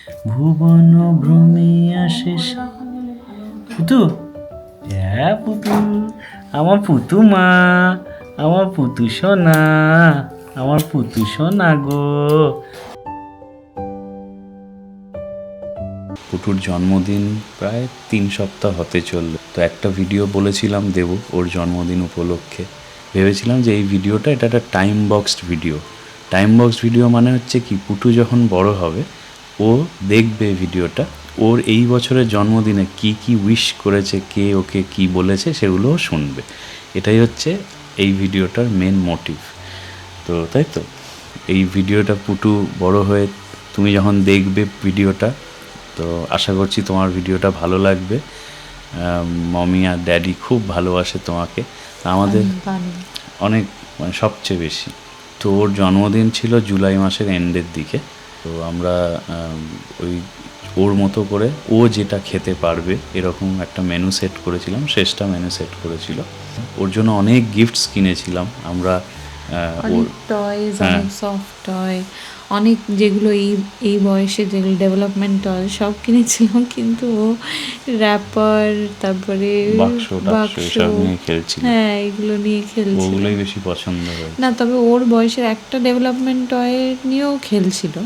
ভুবন ভ্রমে আসে পুতু, হ্যাঁ পুতু, আমার পুতু মা, আমার পুতু সোনা, আমার পুতু সোনা গো। পুটুর জন্মদিন প্রায় 3 সপ্তাহ হতে চললো। তো একটা ভিডিও বলেছিলাম দেব ওর জন্মদিন উপলক্ষে। ভেবেছিলাম যে এই ভিডিওটা এটা একটা time boxed video. Time box video মানে হচ্ছে কি, পুটু যখন বড় হবে ও দেখবে ভিডিওটা, ওর এই বছরের জন্মদিনে কি কি উইশ করেছে, কে ওকে কি বলেছে সেগুলোও শুনবে। এটাই হচ্ছে এই ভিডিওটার মেন মোটিভ। তো তাই তো এই ভিডিওটা পুটু বড় হয়ে তুমি যখন দেখবে ভিডিওটা, তো আশা করছি তোমার ভিডিওটা ভালো লাগবে। মমি আর ড্যাডি খুব ভালোবাসে তোমাকে, আমাদের অনেক, মানে সবচেয়ে বেশি। তো ওর জন্মদিন ছিল জুলাই মাসের এন্ডের দিকে। তো আমরা ওই ওর মতো করে ও যেটা খেতে পারবে এরকম একটা মেনু সেট করেছিলাম, শেষটা মেনু সেট করেছিল। ওর জন্য অনেক গিফটস কিনেছিলাম আমরা, অনেক টয়েস, অনেক সফট টয়, অনেক যেগুলো এই বয়সে যেগুলো ডেভেলপমেন্ট টয় সব কিনেছিলাম, কিন্তু ও র্যাপার, তারপরে বাক্স নিয়ে খেলছিল। হ্যাঁ এগুলো নিয়ে খেলছিল, ওগুলোই বেশি পছন্দ হয় না তবে ওর বয়সের একটা ডেভেলপমেন্ট টয় নিয়েও খেলছিল,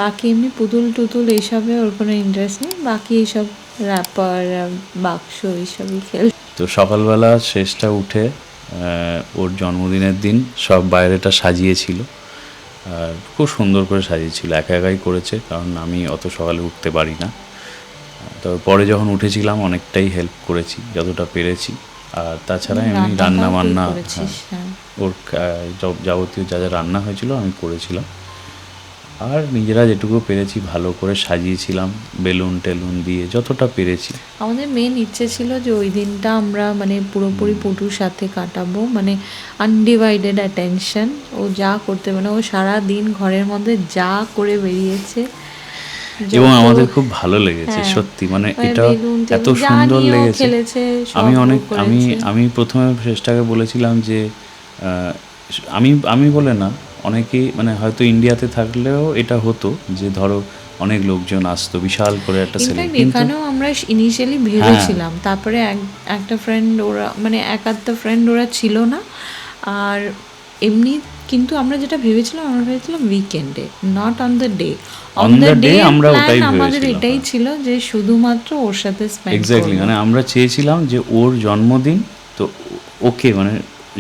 বাকি এমনি পুতুল টুতুল এইসবে ওর কোনো ইন্টারেস্ট নেই, বাকি এইসব র্যাপার বাক্স এইসবই খেল। তো সকালবেলা শেষটা উঠে ওর জন্মদিনের দিন সব বাইরেটা সাজিয়েছিল, আর খুব সুন্দর করে সাজিয়েছিল, একা একাই করেছে কারণ আমি অত সকালে উঠতে পারি না। তো পরে যখন উঠেছিলাম অনেকটাই হেল্প করেছি যতটা পেরেছি। আর তাছাড়া এমনি রান্না বান্না, ওর যাবতীয় যা যা রান্না হয়েছিল আমি করেছিলাম, আর নিজেরা যেটুকু পেরেছি ভালো করে সাজিয়েছিলাম, বেলুন টেলুন দিয়ে যতটা পেরেছি। আমাদের মেন ইচ্ছে ছিল যে ওই দিনটা আমরা মানে পুরোপুরি পুটুর সাথে কাটাবো, মানে আনডিভাইডেড অ্যাটেনশন। ও যা করতে, মানে ও সারা দিন ঘরের মধ্যে যা করে বেরিয়েছে, এবং আমাদের খুব ভালো লেগেছে সত্যি, মানে এটা এত সুন্দর লেগেছে। আমি প্রথমে শেষটাকে বলেছিলাম যে আমি বলে না, অনেকেই মানে হয়তো ইন্ডিয়াতে থাকলেও এটা হতো যে ধরো অনেক লোকজন আসতো, বিশাল করে একটা সেলিব্রেশন। এখানেও আমরা ইনিশিয়ালি ভেবেছিলাম, তারপরে একটা ফ্রেন্ড ওরা, মানে এক আধটা ফ্রেন্ড ওরা ছিল না, আর এমনি কিন্তু আমরা যেটা ভেবেছিলাম, আমরা ভেবেছিলাম উইকেন্ডে, not on the day. On the day আমরা ওটাই আমাদের এটাই ছিল যে শুধুমাত্র ওর সাথে স্পেন্ড করব। এক্স্যাক্টলি, মানে আমরা চেয়েছিলাম যে ওর জন্মদিন তো ওকে, মানে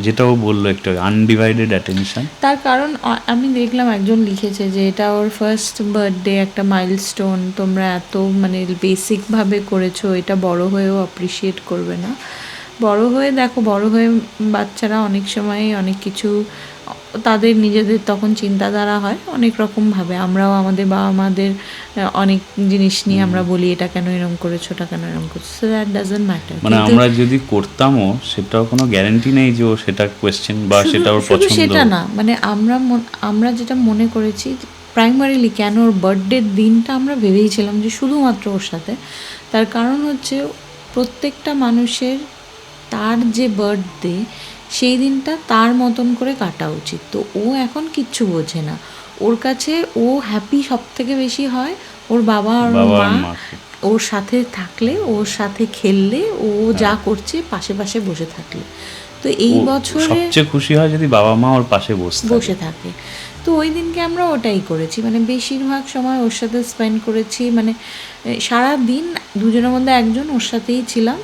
যেটা ও বললো একটু আনডিভাইডেড অ্যাটেনশন। তার কারণ আমি দেখলাম একজন লিখেছে যে এটা ওর ফার্স্ট বার্থডে, একটা মাইলস্টোন, তোমরা এত মানে বেসিকভাবে করেছো, এটা বড় হয়েও অ্যাপ্রিসিয়েট করবে না। বড় হয়ে দেখো, বড় হয়ে বাচ্চারা অনেক সময় অনেক কিছু তাদের নিজেদের তখন চিন্তাধারা হয় অনেক রকমভাবে। আমরাও আমাদের বাবা মাদের অনেক জিনিস নিয়ে আমরা বলি এটা কেন এরকম করেছো, ওটা কেন এরকম করছো, সো দ্যাট ডাজন্ট ম্যাটার। মানে আমরা যদি করতামও সেটাও কোনো গ্যারান্টি নেই যে ও সেটা কোয়েশ্চেন বা সেটা ওর পছন্দ, সেটা না, মানে আমরা যেটা মনে করেছি প্রাইমারিলি কেন ওর বার্থডের দিনটা আমরা ভেবেইছিলাম যে শুধুমাত্র ওর সাথে। তার কারণ হচ্ছে প্রত্যেকটা মানুষের তার যে বার্থডে সেই দিনটা তার মতন করে কাটা উচিত। তো ও এখন কিচ্ছু বোঝে না, ওর কাছে ও হ্যাপি সব থেকে বেশি হয় ওর বাবা আর মা ওর সাথে থাকলে, ওর সাথে খেললে, ও যা করছে পাশে পাশে বসে থাকলে। তো এই বছরে সবচেয়ে খুশি হয় যদি বাবা মা ওর পাশে বসে থাকে। তো ওই দিনকে আমরা ওটাই করেছি, মানে বেশিরভাগ সময় ওর সাথে স্পেন্ড করেছি, মানে সারা দিন দুজনের মধ্যে একজন ওর সাথেই ছিলাম।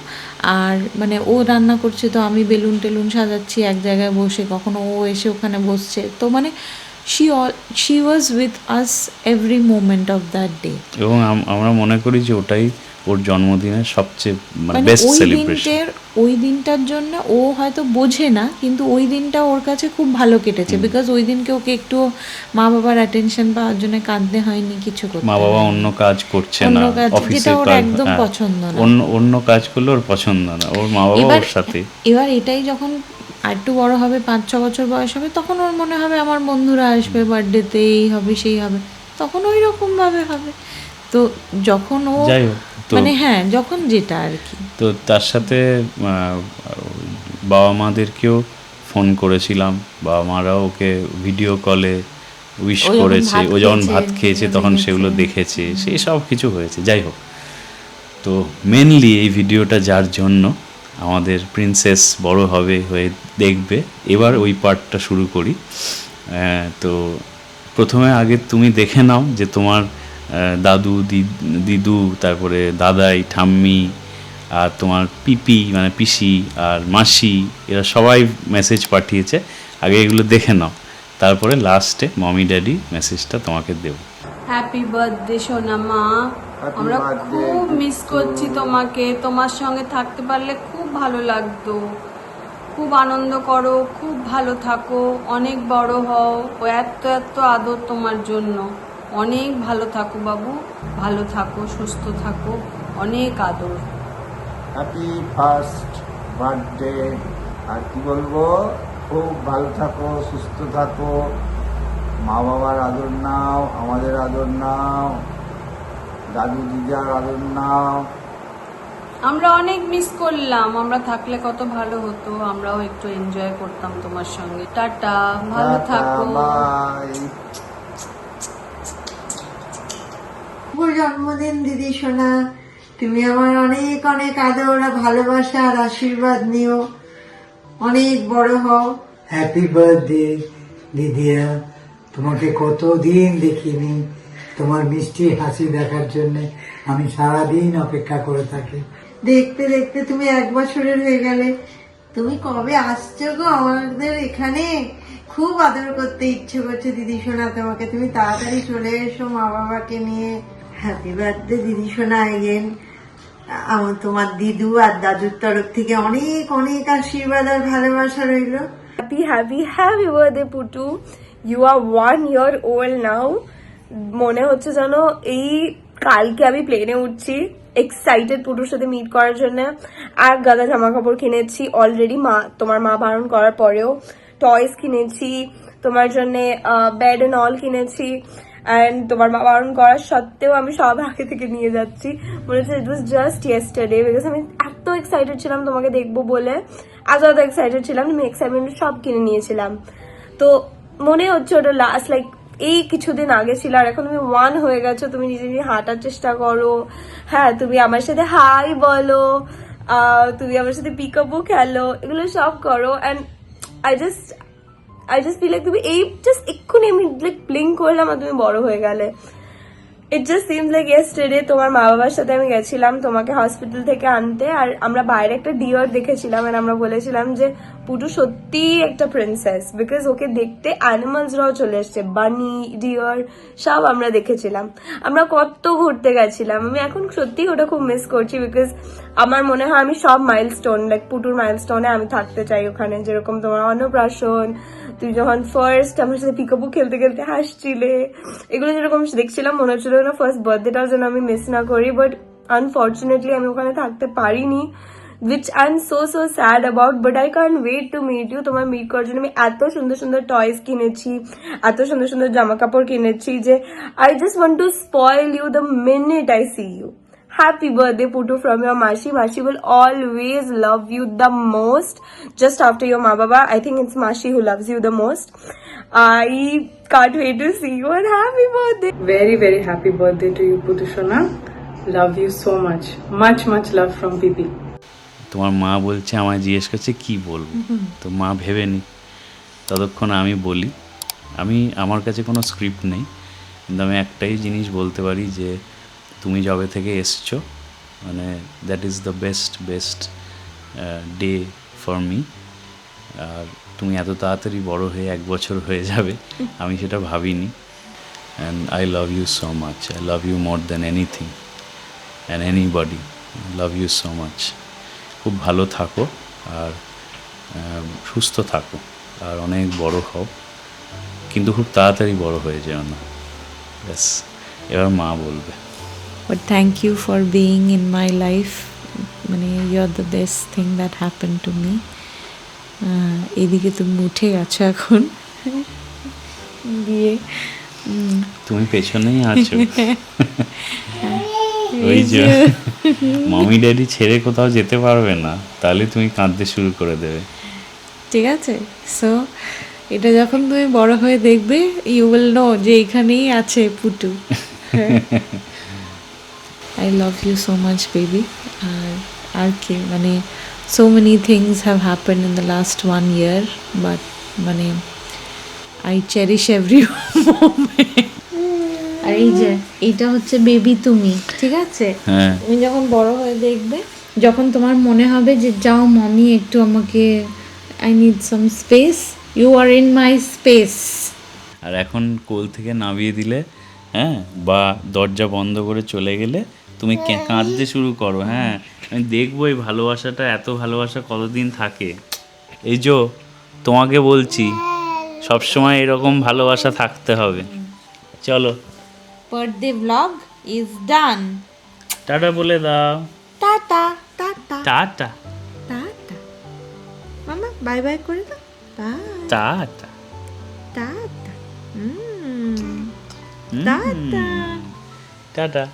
আর মানে ও রান্না করছে তো আমি বেলুন টেলুন সাজাচ্ছি এক জায়গায় বসে, কখনো ও এসে ওখানে বসছে, তো মানে she was with us every moment of that day. এবং আমরা মনে করি যে ওটাই ওর জন্মদিনের সবচেয়ে মানে বেস্ট সেলিব্রেশন। ওই দিনটার জন্য ও হয়তো বোঝে না, কিন্তু ওই দিনটা ওর কাছে খুব ভালো কেটেছে, বিকজ ওই দিনকে ওকে একটু মা বাবার অ্যাটেনশন পাওয়ার জন্য কাঁদতে হয়নি, কিছু করতে, মা বাবা অন্য কাজ করছে না, যেটা ওর একদম পছন্দ না, অন্য কাজ করলে ওর পছন্দ না, ওর মা বাবা ওর সাথে। এবার এটাই যখন আর একটু বড় হবে, 5-6 বছর বয়স হবে, তখন ওর মনে হবে আমার বন্ধুরা আসবে বার্থডেতে, এই হবে সেই হবে, তখন ওই রকমভাবে হবে। তো যখন ও মানে হ্যাঁ যখন যেটা আর কি, তো তার সাথে বাবা মাদেরকেও ফোন করেছিলাম, বাবা মারাও ওকে ভিডিও কলে উইশ ও যখন করেছে, ভাত ও যখন খেয়েছে, ভাত খেয়েছে সেগুলো তখন দেখেছে। সেগুলো দেখেছে, সেই সব কিছু হয়েছে। যাই হোক, তো মেনলি এই ভিডিওটা যার জন্য আমাদের প্রিন্সেস বড় হয়ে দেখবে। এবার ওই পার্টটা শুরু করি। তো প্রথমে আগে তুমি দেখে নাও যে তোমার দাদু, দিদু, তারপরে দাদাই, ঠাম্মি, আর তোমার পিপি মানে পিসি আর মাসি, এরা সবাই মেসেজ পাঠিয়েছে। আগে এগুলো দেখে নাও, তারপরে লাস্টে মমি ড্যাডি মেসেজটা তোমাকে দেবো। হ্যাপি বার্থডে সোনা মা, Happy আমরা birthday খুব মিস to করছি you. তোমাকে। তোমার সঙ্গে থাকতে পারলে খুব ভালো লাগতো। খুব আনন্দ করো, খুব ভালো থাকো, অনেক বড় হও। ও এত এত আদর তোমার জন্য। অনেক ভালো থাকো বাবু, ভালো থাকো, সুস্থ থাকো, অনেক আদর। Happy first birthday. আর কি বলবো, খুব ভালো থাকো, সুস্থ থাকো, মা বাবার আদর নাও, আমাদের আদর নাও, দাদু দিদার আদর নাও। আমরা অনেক মিস করলাম। আমরা থাকলে কত ভালো হতো, আমরাও একটু এনজয় করতাম তোমার সঙ্গে। টাটা, ভালো থাকো। বাই। শুভ জন্মদিন দিদি সোনা, তুমি আমার অনেক অনেক আদর আর ভালোবাসা আর আশীর্বাদ নিও, অনেক বড় হও। হ্যাপি বার্থডে দিদিয়া, তোমাকে কতদিন দেখিনি, তোমার মিষ্টি হাসি দেখার জন্য আমি সারাদিন অপেক্ষা করে থাকি। দেখতে দেখতে তুমি 1 বছরের হয়ে গেলে। তুমি কবে আসছো গো আমাদের এখানে? খুব আদর করতে ইচ্ছে করছে দিদি সোনা তোমাকে, তুমি তাড়াতাড়ি চলে এসো মা বাবাকে নিয়ে। হ্যাপি বার্থডে দিদি সোনা এগেন। আমার তোমার দিদু আর দাদুর তরফ থেকে অনেক অনেক আশীর্বাদ আর ভালোবাসা রইলো। Happy, happy, happy birthday, Putu. You are 1 year old now. মনে হচ্ছে যেন এই কালকে আমি প্লেনে উঠছি, এক্সাইটেড পুটুর সাথে মিট করার জন্য। আর গাদা জামা কাপড় কিনেছি অলরেডি, তোমার মা বারণ করার পরেও। টয়স কিনেছি তোমার জন্য, বেড এন্ড অল কিনেছি, অ্যান্ড তোমার মা বারণ করার সত্ত্বেও আমি সব আগে থেকে নিয়ে যাচ্ছি। মনে হচ্ছে ইট ওয়াজ জাস্ট ইয়েস্টারডে, বিকজ আমি এত এক্সাইটেড ছিলাম তোমাকে দেখবো বলে, এত এক্সাইটেড ছিলাম, তুমি এক্সাইটমেন্ট সব কিনে নিয়েছিলাম। তো মনে হচ্ছে ওটা লাস্ট লাইক এই কিছুদিন আগে ছিল, আর এখন তুমি 1 হয়ে গেছো, তুমি নিজে নিজে হাঁটার চেষ্টা করো, হ্যাঁ তুমি আমার সাথে হাই বলো, তুমি আমার সাথে পিকআপও খেলো, এগুলো সব করো। And I just feel like তুমি এই জাস্ট এক্ষুনি আমি লাইক ব্লিঙ্ক করলাম আর তুমি বড় হয়ে গেলে। It just seems like yesterday তোমার মা বাবার সাথে আমি গেছিলাম তোমাকে হসপিটাল থেকে আনতে, আর আমরা বাইরে একটা ডিয়ার দেখেছিলাম, আর আমরা বলেছিলাম যে পুটু সত্যি একটা প্রিন্সেস, বিকজ ওকে দেখতে অ্যানিমালসরাও চলে এসছে, বানি, ডিয়ার সব আমরা দেখেছিলাম। আমরা কত ঘুরতে গেছিলাম, আমি এখন সত্যি ওটা খুব মিস করছি, বিকজ আমার মনে হয় আমি সব মাইলস্টোন লাইক পুটুর মাইলস্টোনে আমি থাকতে চাই ওখানে। যেরকম তোমার অন্নপ্রাশন, তুই যখন ফার্স্ট আমার সাথে পিকাপু খেলতে খেলতে হাসছিলে, এগুলো যেরকম দেখছিলাম মনে হচ্ছিল না ফার্স্ট বার্থডেটাও যেন আমি মিস না করি, বাট আনফর্চুনেটলি আমি ওখানে থাকতে পারিনি, which I'm so sad about, but I can't wait to meet you. তোমার মিট করার জন্য আমি এত সুন্দর সুন্দর টয়স কিনেছি, এত সুন্দর সুন্দর জামা কাপড় কিনেছি যে I just want to spoil you the minute I see you. Happy birthday, Putu, from your Mashi. Mashi will always love you the most. Just after your Ma Baba, I think it's Mashi who loves you the most. I can't wait to see you, and happy birthday. Very, very happy birthday to you, Putushona. Love you so much. Much love from Pipi. তোমার মা বলছে, আমায় জিজ্ঞেস করছে কি বলবো, তো মা ভেবে নি, ততক্ষণ আমি বলি। আমার কাছে কোনো স্ক্রিপ্ট নেই, কিন্তু আমি একটাই জিনিস বলতে পারি যে তুমি যবে থেকে এসছো, মানে that is the best day for me. আর তুমি এত তাড়াতাড়ি বড় হয়ে 1 বছর হয়ে যাবে আমি সেটা ভাবিনি। And I love you so much, I love you more than anything and anybody. Love you so much. খুব ভালো থাকো আর সুস্থ থাকো আর অনেক বড় হও, কিন্তু খুব তাড়াতাড়ি বড় হয়ে যেও না। ব্যাস, এবার মা বলবে। But thank you for being in my life. মানে you're the best thing that happened to me. এদিকে তুমি উঠে গেছো এখন দিয়ে, তুমি পেছনেই আছো। ওই যে মমি ড্যাডি ছেড়ে কোথাও যেতে পারবে না, তাহলে তুমি কাঁদতে শুরু করে দেবে। ঠিক আছে। সো এটা যখন তুমি বড় হয়ে দেখবে ইউ উইল নো যে এখানেই আছে Putu. I love you so much baby. আর কি মানে so many things have happened in the last 1 year, but মানে আই চেরিশ এভরি মোমেন্ট। আর এই যে এইটা হচ্ছে বেবি তুমি, ঠিক আছে? হ্যাঁ তুমি যখন বড় হয়ে দেখবে, যখন তোমার মনে হবে যে যাও মমি একটু আমাকে, I need some space, you are in my space. আর এখন কোল থেকে নামিয়ে দিলে, হ্যাঁ, বা দরজা বন্ধ করে চলে গেলে তুমি কাঁদতে শুরু করো। হ্যাঁ, আমি দেখবো এই ভালোবাসাটা, এত ভালোবাসা কতদিন থাকে। এই যে তোমাকে বলছি, সবসময় এরকম ভালোবাসা থাকতে হবে। চলো birthday blog is done. Tata বলে দাও। Tata tata tata tata. মামা বাই বাই করে দাও। Bye tata tata. টাটা।